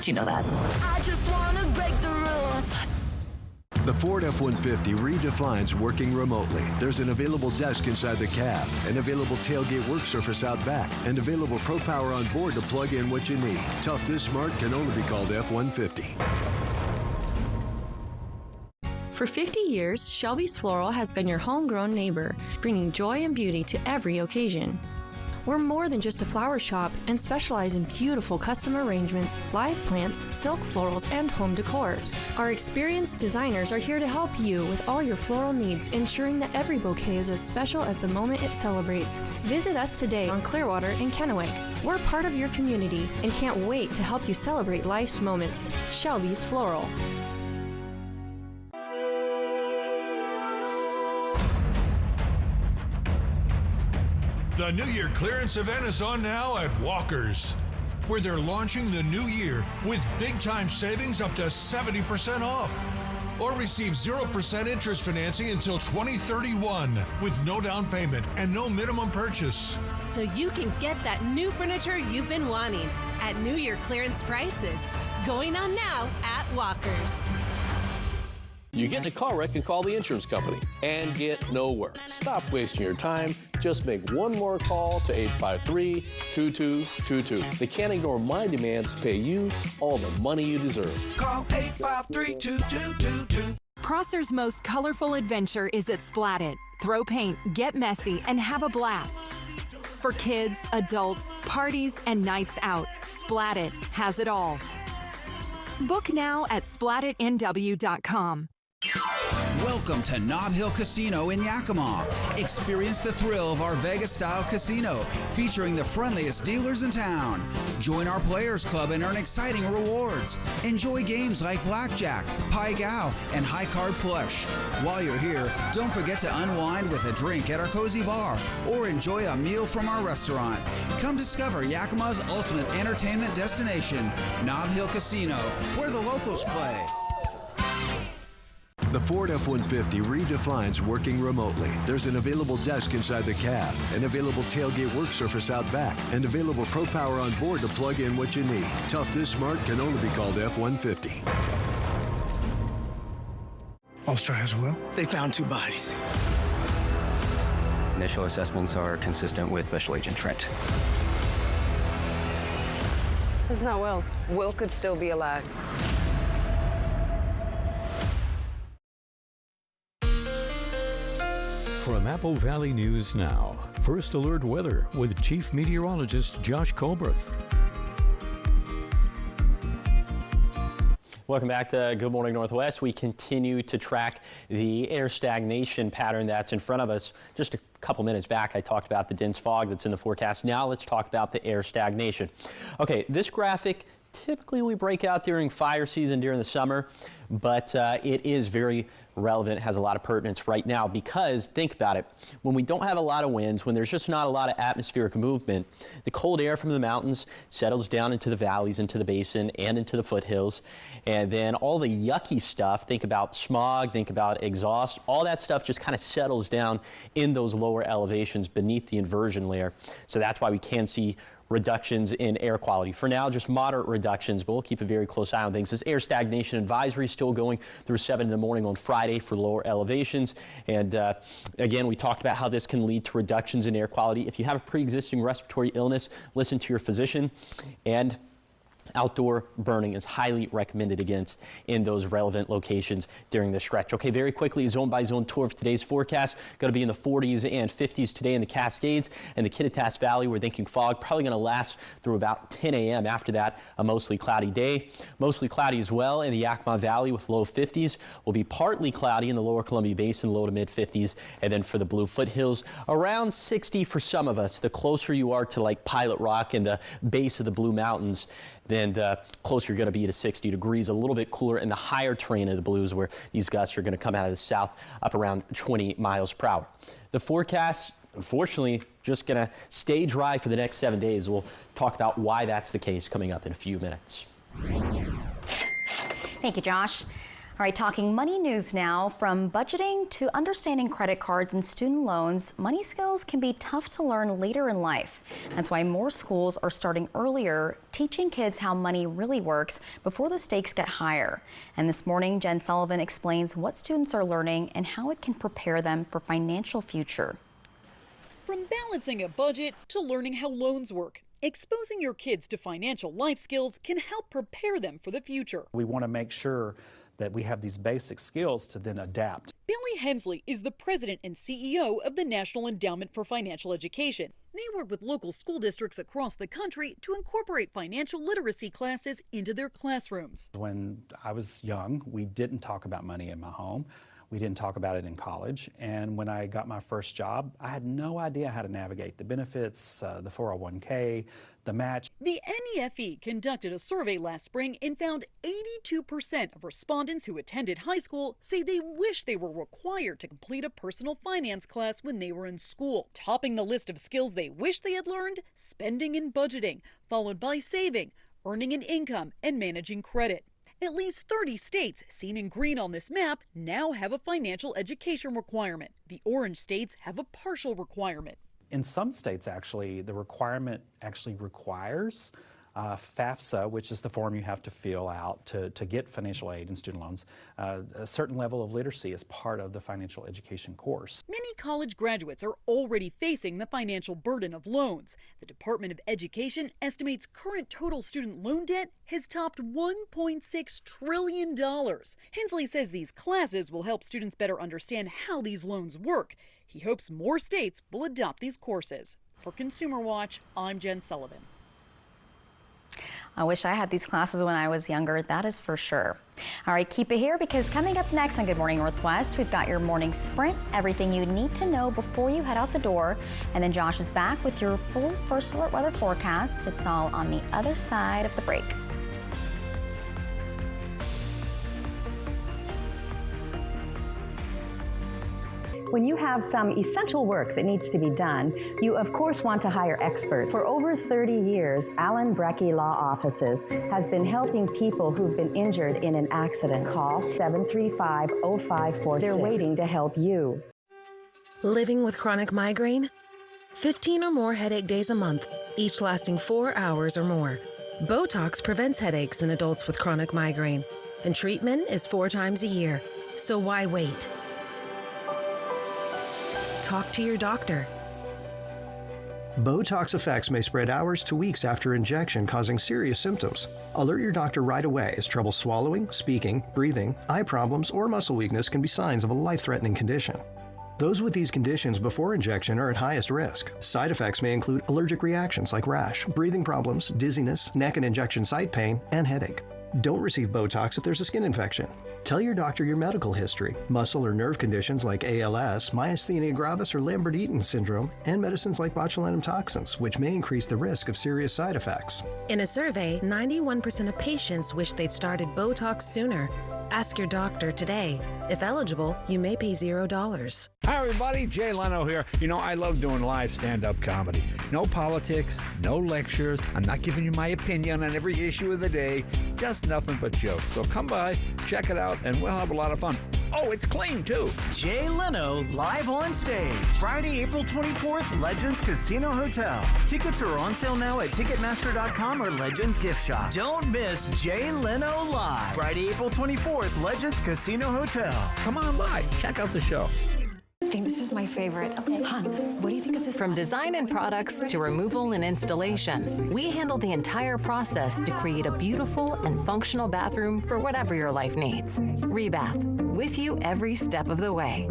Do you know that? I just wanna break the rules. The Ford F-150 redefines working remotely. There's an available desk inside the cab, an available tailgate work surface out back, and available Pro Power on board to plug in what you need. Tough this smart can only be called F-150. For 50 years, Shelby's Floral has been your homegrown neighbor, bringing joy and beauty to every occasion. We're more than just a flower shop and specialize in beautiful custom arrangements, live plants, silk florals, and home decor. Our experienced designers are here to help you with all your floral needs, ensuring that every bouquet is as special as the moment it celebrates. Visit us today on Clearwater in Kennewick. We're part of your community and can't wait to help you celebrate life's moments. Shelby's Floral. The New Year clearance event is on now at Walker's, where they're launching the new year with big-time savings up to 70% off. Or receive 0% interest financing until 2031 with no down payment and no minimum purchase. So you can get that new furniture you've been wanting at New Year clearance prices. Going on now at Walker's. You get in a car wreck and call the insurance company and get nowhere. Stop wasting your time. Just make one more call to 853-2222. They can't ignore my demand to pay you all the money you deserve. Call 853-2222. Prosser's most colorful adventure is at Splat It. Throw paint, get messy, and have a blast. For kids, adults, parties, and nights out, Splat It has it all. Book now at splatitnw.com. Welcome to Nob Hill Casino in Yakima. Experience the thrill of our Vegas-style casino featuring the friendliest dealers in town. Join our Players Club and earn exciting rewards. Enjoy games like Blackjack, Pai Gow, and High Card Flush. While you're here, don't forget to unwind with a drink at our cozy bar or enjoy a meal from our restaurant. Come discover Yakima's ultimate entertainment destination, Nob Hill Casino, where the locals play. The Ford F-150 redefines working remotely. There's an available desk inside the cab, an available tailgate work surface out back, and available Pro Power on board to plug in what you need. Tough this smart can only be called F-150. Ulster has Will. They found 2 bodies. Initial assessments are consistent with Special Agent Trent. It's not Will's. Will could still be alive. From Apple Valley News Now, First Alert Weather with Chief Meteorologist Josh Colbreth. Welcome back to Good Morning Northwest. We continue to track the air stagnation pattern that's in front of us. Just a couple minutes back, I talked about the dense fog that's in the forecast. Now let's talk about the air stagnation. Okay, this graphic, typically we break out during fire season during the summer, but it is very relevant, has a lot of pertinence right now because think about it, when we don't have a lot of winds, when there's just not a lot of atmospheric movement, the cold air from the mountains settles down into the valleys, into the basin, and into the foothills, and then all the yucky stuff, think about smog, think about exhaust, all that stuff just kind of settles down in those lower elevations beneath the inversion layer. So that's why we can see reductions in air quality. For now, just moderate reductions, but we'll keep a very close eye on things. This air stagnation advisory is still going through 7 in the morning on Friday for lower elevations. And again, we talked about how this can lead to reductions in air quality. If you have a pre-existing respiratory illness, listen to your physician. And outdoor burning is highly recommended against in those relevant locations during the stretch. Okay, very quickly, zone by zone tour of today's forecast. Going to be in the 40s and 50s today in the Cascades and the Kittitas Valley. We're thinking fog probably going to last through about 10 a.m. After that, a mostly cloudy day. Mostly cloudy as well in the Yakima Valley with low 50s. Will be partly cloudy in the lower Columbia Basin, low to mid 50s. And then for the Blue Foothills, around 60 for some of us. The closer you are to like Pilot Rock and the base of the Blue Mountains, then the closer you're going to be to 60 degrees, a little bit cooler in the higher terrain of the Blues where these gusts are going to come out of the south up around 20 miles per hour. The forecast, unfortunately, just going to stay dry for the next 7 days. We'll talk about why that's the case coming up in a few minutes. Thank you, Josh. All right, talking money news now. From budgeting to understanding credit cards and student loans, money skills can be tough to learn later in life. That's why more schools are starting earlier, teaching kids how money really works before the stakes get higher. And this morning, Jen Sullivan explains what students are learning and how it can prepare them for financial future. From balancing a budget to learning how loans work, exposing your kids to financial life skills can help prepare them for the future. We want to make sure that we have these basic skills to then adapt. Billy Hensley is the president and CEO of the National Endowment for Financial Education. They work with local school districts across the country to incorporate financial literacy classes into their classrooms. When I was young, we didn't talk about money in my home. We didn't talk about it in college. And when I got my first job, I had no idea how to navigate the benefits, the 401k, the match. The NEFE conducted a survey last spring and found 82% of respondents who attended high school say they wish they were required to complete a personal finance class when they were in school. Topping the list of skills they wish they had learned, spending and budgeting, followed by saving, earning an income, and managing credit. At least 30 states, seen in green on this map, now have a financial education requirement. The orange states have a partial requirement. In some states, actually, the requirement actually requires FAFSA, which is the form you have to fill out to get financial aid and student loans, a certain level of literacy as part of the financial education course. Many college graduates are already facing the financial burden of loans. The Department of Education estimates current total student loan debt has topped $1.6 trillion. Hensley says these classes will help students better understand how these loans work. He hopes more states will adopt these courses. For Consumer Watch, I'm Jen Sullivan. I wish I had these classes when I was younger, that is for sure. All right, keep it here because coming up next on Good Morning Northwest, we've got your morning sprint, everything you need to know before you head out the door. And then Josh is back with your full First Alert weather forecast. It's all on the other side of the break. When you have some essential work that needs to be done, you of course want to hire experts. For over 30 years, Allen Brecky Law Offices has been helping people who've been injured in an accident. Call 735-0546. They're waiting to help you. Living with chronic migraine? 15 or more headache days a month, each lasting 4 hours or more. Botox prevents headaches in adults with chronic migraine, and treatment is 4 times a year. So why wait? Talk to your doctor. Botox effects may spread hours to weeks after injection, causing serious symptoms. Alert your doctor right away, as trouble swallowing, speaking, breathing, eye problems, or muscle weakness can be signs of a life-threatening condition. Those with these conditions before injection are at highest risk. Side effects may include allergic reactions like rash, breathing problems, dizziness, neck and injection site pain, and headache. Don't receive Botox if there's a skin infection. Tell your doctor your medical history, muscle or nerve conditions like ALS, myasthenia gravis or Lambert-Eaton syndrome, and medicines like botulinum toxins, which may increase the risk of serious side effects. In a survey, 91% of patients wish they'd started Botox sooner. Ask your doctor today. If eligible, you may pay $0. Hi, everybody. Jay Leno here. You know, I love doing live stand-up comedy. No politics, no lectures. I'm not giving you my opinion on every issue of the day. Just nothing but jokes. So come by, check it out, and we'll have a lot of fun. Oh, it's clean, too. Jay Leno live on stage. Friday, April 24th, Legends Casino Hotel. Tickets are on sale now at Ticketmaster.com or Legends Gift Shop. Don't miss Jay Leno live. Friday, April 24th, Legends Casino Hotel. Come on by. Check out the show. I think this is my favorite. Okay. Hon, what do you think of this? From design and products to removal and installation, we handle the entire process to create a beautiful and functional bathroom for whatever your life needs. Rebath, with you every step of the way.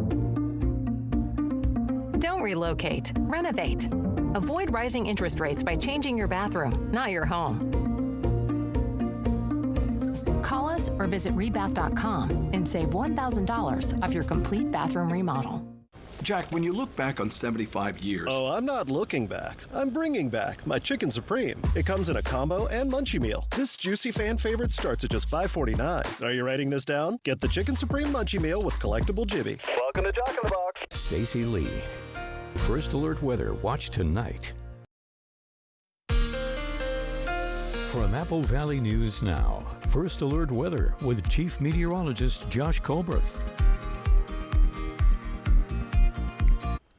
Don't relocate, renovate. Avoid rising interest rates by changing your bathroom, not your home. Call us or visit rebath.com and save $1,000 off your complete bathroom remodel. Jack, when you look back on 75 years... Oh, I'm not looking back. I'm bringing back my Chicken Supreme. It comes in a combo and munchie meal. This juicy fan favorite starts at just $5.49. Are you writing this down? Get the Chicken Supreme munchie meal with collectible Jibby. Welcome to Jack in the Box. Stacy Lee. First Alert Weather. Watch tonight. From Apple Valley News Now, First Alert Weather with Chief Meteorologist Josh Colberth.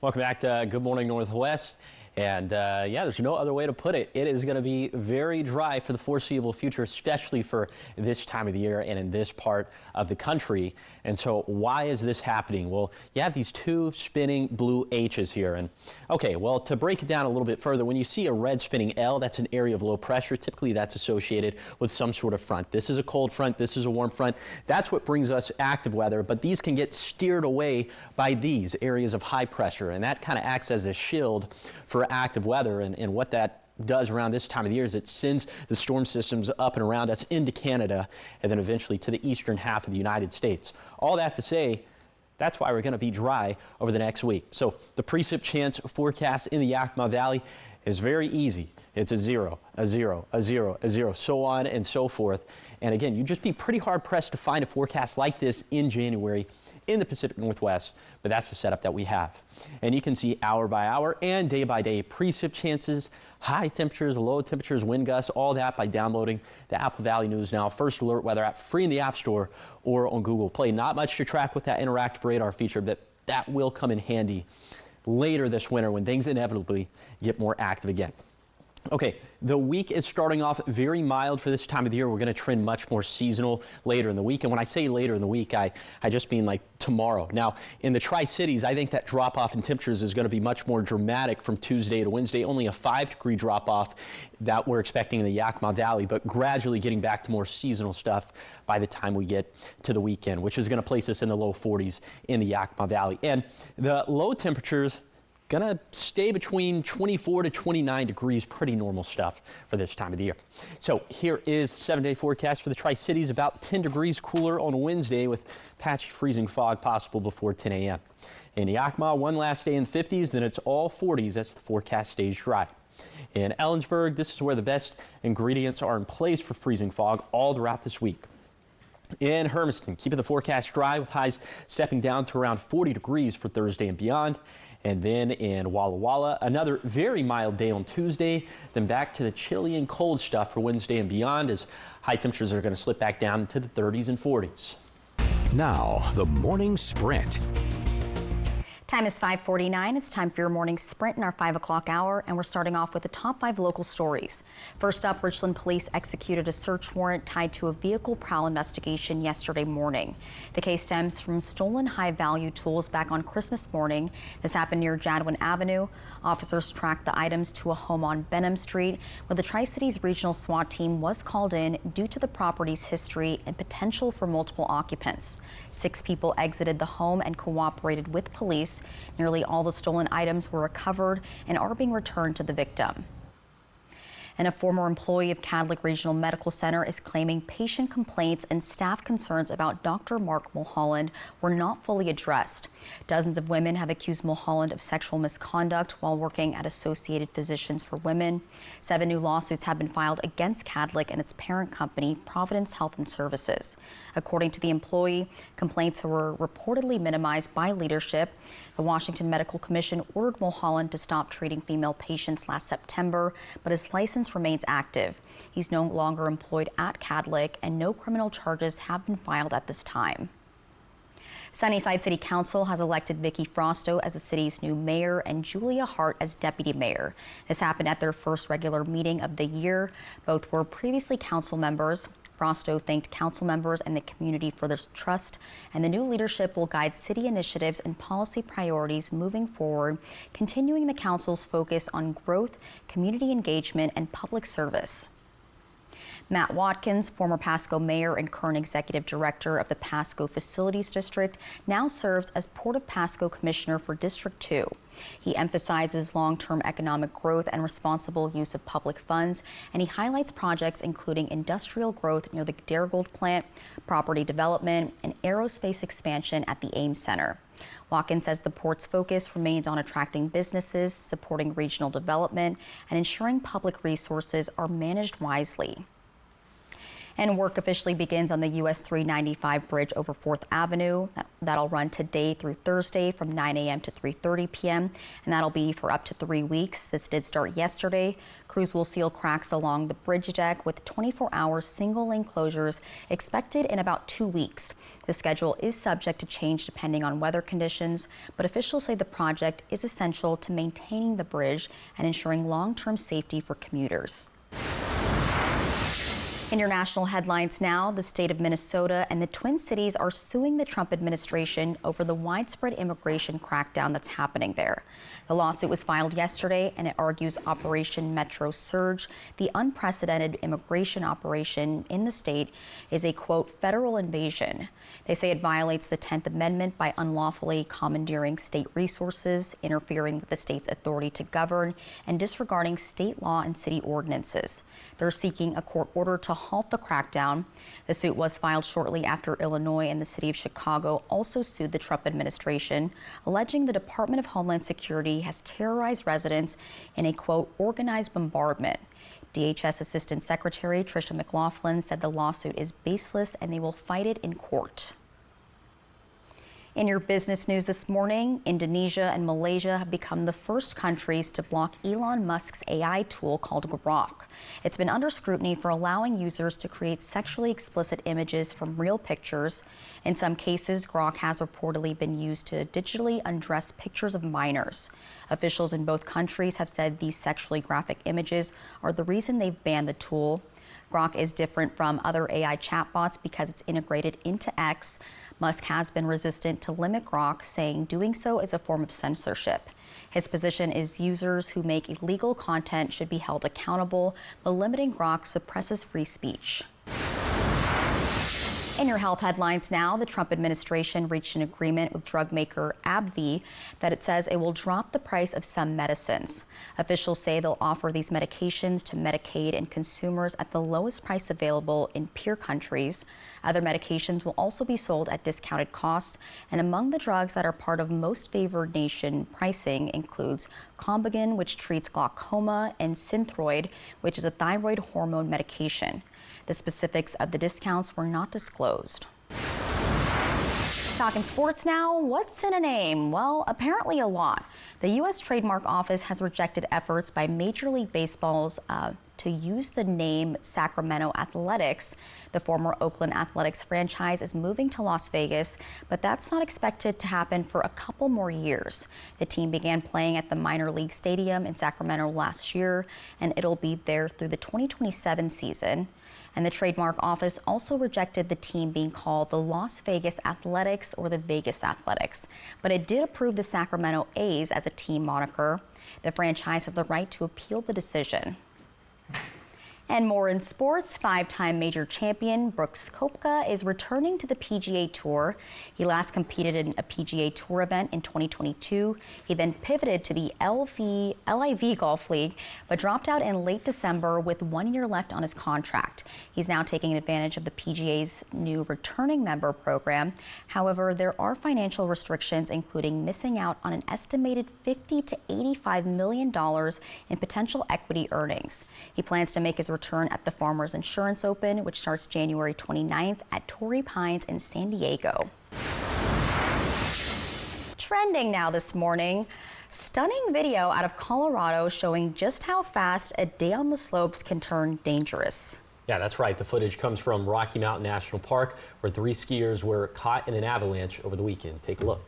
Welcome back to Good Morning Northwest. And yeah, there's no other way to put it. It is going to be very dry for the foreseeable future, especially for this time of the year and in this part of the country. And so why is this happening? Well, you have these two spinning blue H's here. And okay, well, to break it down a little bit further, when you see a red spinning L, that's an area of low pressure. Typically, that's associated with some sort of front. This is a cold front. This is a warm front. That's what brings us active weather. But these can get steered away by these areas of high pressure. And that kind of acts as a shield for active weather, and what that does around this time of the year is it sends the storm systems up and around us into Canada and then eventually to the eastern half of the United States. All that to say, that's why we're going to be dry over the next week. So the precip chance forecast in the Yakima Valley is very easy. It's a 0, a 0, a 0, a 0, so on and so forth. And again, you'd just be pretty hard pressed to find a forecast like this in January in the Pacific Northwest, but that's the setup that we have. And you can see hour by hour and day by day precip chances, high temperatures, low temperatures, wind gusts, all that by downloading the Apple Valley News Now First Alert Weather app free in the App Store or on Google Play. Not much to track with that interactive radar feature, but that will come in handy later this winter when things inevitably get more active again. Okay, the week is starting off very mild for this time of the year. We're going to trend much more seasonal later in the week. And when I say later in the week, I just mean like tomorrow. Now, in the Tri-Cities, I think that drop-off in temperatures is going to be much more dramatic from Tuesday to Wednesday. Only a 5-degree drop-off that we're expecting in the Yakima Valley, but gradually getting back to more seasonal stuff by the time we get to the weekend, which is going to place us in the low 40s in the Yakima Valley. And the low temperatures, Gonna stay between 24 to 29 degrees, pretty normal stuff for this time of the year. So here is the 7-day forecast for the Tri-Cities, about 10 degrees cooler on Wednesday with patchy freezing fog possible before 10 a.m. In Yakima, one last day in the 50s, then it's all 40s as the forecast stays dry. In Ellensburg, this is where the best ingredients are in place for freezing fog all throughout this week. In Hermiston, keeping the forecast dry with highs stepping down to around 40 degrees for Thursday and beyond. And then in Walla Walla, another very mild day on Tuesday, then back to the chilly and cold stuff for Wednesday and beyond as high temperatures are going to slip back down into the 30s and 40s. Now, the morning sprint. Time is 5:49. It's time for your morning sprint in our 5 o'clock hour, and we're starting off with the top 5 local stories. First up, Richland police executed a search warrant tied to a vehicle prowl investigation yesterday morning. The case stems from stolen high-value tools back on Christmas morning. This happened near Jadwin Avenue. Officers tracked the items to a home on Benham Street, where the Tri-Cities Regional SWAT team was called in due to the property's history and potential for multiple occupants. 6 people exited the home and cooperated with police. Nearly all the stolen items were recovered and are being returned to the victim. And a former employee of Cadlick Regional Medical Center is claiming patient complaints and staff concerns about Dr. Mark Mulholland were not fully addressed. Dozens of women have accused Mulholland of sexual misconduct while working at Associated Physicians for Women. 7 new lawsuits have been filed against Cadlick and its parent company, Providence Health and Services. According to the employee, complaints were reportedly minimized by leadership. The Washington Medical Commission ordered Mulholland to stop treating female patients last September, but his license remains active. He's no longer employed at Cadlick, and no criminal charges have been filed at this time. Sunnyside City Council has elected Vicki Frosto as the city's new mayor and Julia Hart as deputy mayor. This happened at their first regular meeting of the year. Both were previously council members. Frosto thanked council members and the community for their trust, and the new leadership will guide city initiatives and policy priorities moving forward, continuing the council's focus on growth, community engagement, and public service. Matt Watkins, former Pasco mayor and current executive director of the Pasco Facilities District, now serves as Port of Pasco Commissioner for District 2. He emphasizes long-term economic growth and responsible use of public funds, and he highlights projects including industrial growth near the Darigold plant, property development, and aerospace expansion at the Ames Center. Watkins says the port's focus remains on attracting businesses, supporting regional development, and ensuring public resources are managed wisely. And work officially begins on the US 395 bridge over 4th Avenue. That'll run today through Thursday from 9 a.m. to 3:30 p.m. and that'll be for up to 3 weeks. This did start yesterday. Crews will seal cracks along the bridge deck with 24-hour single-lane closures expected in about 2 weeks. The schedule is subject to change depending on weather conditions, but officials say the project is essential to maintaining the bridge and ensuring long-term safety for commuters. In your national headlines now, the state of Minnesota and the Twin Cities are suing the Trump administration over the widespread immigration crackdown that's happening there. The lawsuit was filed yesterday, and it argues Operation Metro Surge, the unprecedented immigration operation in the state, is a, quote, federal invasion. They say it violates the 10th Amendment by unlawfully commandeering state resources, interfering with the state's authority to govern, and disregarding state law and city ordinances. They're seeking a court order to halt the crackdown. The suit was filed shortly after Illinois and the city of Chicago also sued the Trump administration, alleging the Department of Homeland Security has terrorized residents in a, quote, organized bombardment. DHS Assistant Secretary Tricia McLaughlin said the lawsuit is baseless and they will fight it in court. In your business news this morning, Indonesia and Malaysia have become the first countries to block Elon Musk's AI tool called Grok. It's been under scrutiny for allowing users to create sexually explicit images from real pictures. In some cases, Grok has reportedly been used to digitally undress pictures of minors. Officials in both countries have said these sexually graphic images are the reason they've banned the tool. Grok is different from other AI chatbots because it's integrated into X. Musk has been resistant to limit Grok, saying doing so is a form of censorship. His position is users who make illegal content should be held accountable, but limiting Grok suppresses free speech. In In your health headlines now, the Trump administration reached an agreement with drug maker AbbVie that it says it will drop the price of some medicines. Officials say they'll offer these medications to Medicaid and consumers at the lowest price available in peer countries. Other medications will also be sold at discounted costs, and among the drugs that are part of most favored nation pricing includes Combigan, which treats glaucoma, and Synthroid, which is a thyroid hormone medication. The specifics of the discounts were not disclosed. Talking sports now, what's in a name? Well, apparently a lot. The U.S. Trademark Office has rejected efforts by Major League Baseball's to use the name Sacramento Athletics. The former Oakland Athletics franchise is moving to Las Vegas, but that's not expected to happen for a couple more years. The team began playing at the minor league stadium in Sacramento last year, and it'll be there through the 2027 season. And the Trademark Office also rejected the team being called the Las Vegas Athletics or the Vegas Athletics, but it did approve the Sacramento A's as a team moniker. The franchise has the right to appeal the decision. And more in sports, five-time major champion Brooks Koepka is returning to the PGA Tour. He last competed in a PGA Tour event in 2022. He then pivoted to the LIV Golf League, but dropped out in late December with 1 year left on his contract. He's now taking advantage of the PGA's new returning member program. However, there are financial restrictions, including missing out on an estimated $50 to $85 million in potential equity earnings. He plans to make his return at the Farmers Insurance Open, which starts January 29th at Torrey Pines in San Diego. Trending now this morning, stunning video out of Colorado showing just how fast a day on the slopes can turn dangerous. Yeah, that's right. The footage comes from Rocky Mountain National Park, where 3 skiers were caught in an avalanche over the weekend. Take a look.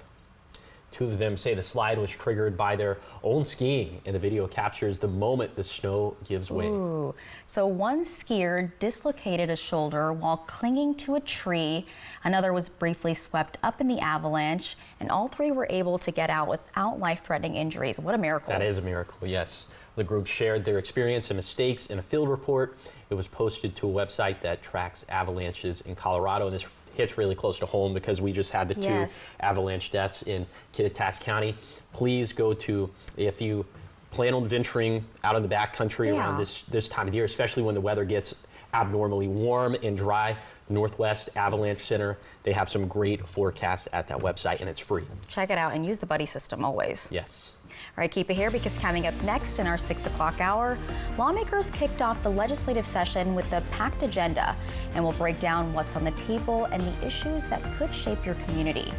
2 of them say the slide was triggered by their own skiing, and the video captures the moment the snow gives way. Ooh. So one skier dislocated a shoulder while clinging to a tree. Another was briefly swept up in the avalanche, and all 3 were able to get out without life-threatening injuries. What a miracle. That is a miracle, yes. The group shared their experience and mistakes in a field report. It was posted to a website that tracks avalanches in Colorado, and this hits really close to home because we just had the 2 avalanche deaths in Kittitas County. Please go to, if you plan on venturing out in the backcountry around this time of year, especially when the weather gets abnormally warm and dry, Northwest Avalanche Center, they have some great forecasts at that website, and it's free. Check it out and use the buddy system always. Yes. All right, keep it here because coming up next in our 6 o'clock hour, lawmakers kicked off the legislative session with a packed agenda, and we'll break down what's on the table and the issues that could shape your community.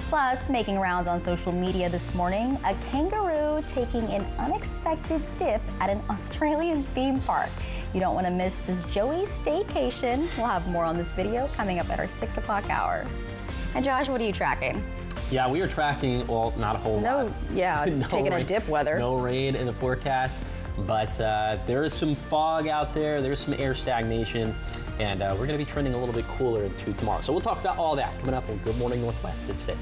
Plus, making rounds on social media this morning, a kangaroo taking an unexpected dip at an Australian theme park. You don't want to miss this Joey staycation. We'll have more on this video coming up at our 6 o'clock hour. And Josh, what are you tracking? Yeah, we are tracking, well, not a whole lot. Yeah, taking a dip weather. No rain in the forecast, but there is some fog out there. There's some air stagnation, and we're going to be trending a little bit cooler into tomorrow. So we'll talk about all that coming up on Good Morning Northwest at 6.